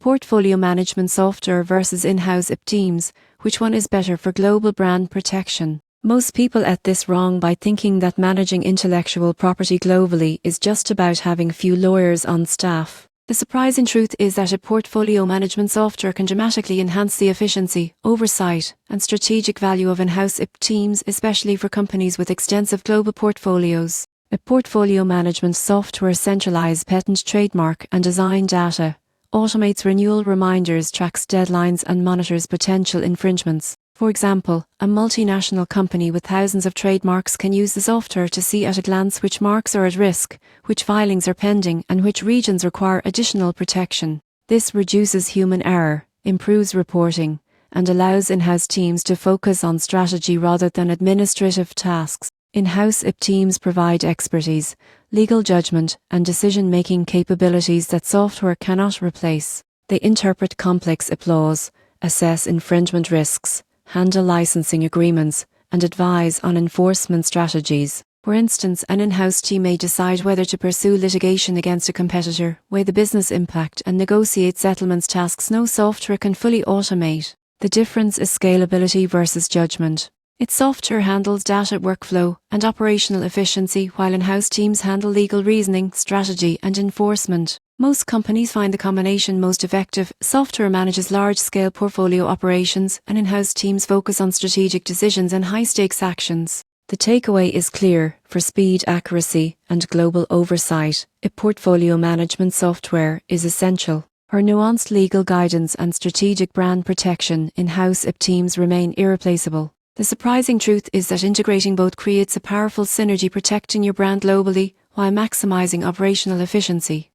portfolio management software versus in-house IP teams, which one is better for global brand protection? Most people get this wrong by thinking that managing intellectual property globally is just about having few lawyers on staff. The surprising truth is that a portfolio management software can dramatically enhance the efficiency, oversight, and strategic value of in-house IP teams, especially for companies with extensive global portfolios. A portfolio management software centralizes patent, trademark, and design data, automates renewal reminders, tracks deadlines, and monitors potential infringements. For example, a multinational company with thousands of trademarks can use the software to see at a glance which marks are at risk, which filings are pending, and which regions require additional protection. This reduces human error, improves reporting, and allows in-house teams to focus on strategy rather than administrative tasks. In-house IP teams provide expertise, legal judgment, and decision-making capabilities that software cannot replace. They interpret complex IP laws, assess infringement risks, handle licensing agreements, and advise on enforcement strategies. For instance, an in-house team may decide whether to pursue litigation against a competitor, weigh the business impact, and negotiate settlements, tasks no software can fully automate. The difference is scalability versus judgment. Its software handles data workflow and operational efficiency, while in-house teams handle legal reasoning, strategy, and enforcement. Most companies find the combination most effective. Software manages large-scale portfolio operations, and in-house teams focus on strategic decisions and high-stakes actions. The takeaway is clear: for speed, accuracy, and global oversight, a portfolio management software is essential. For nuanced legal guidance and strategic brand protection, in-house IP teams remain irreplaceable. The surprising truth is that integrating both creates a powerful synergy, protecting your brand globally while maximizing operational efficiency.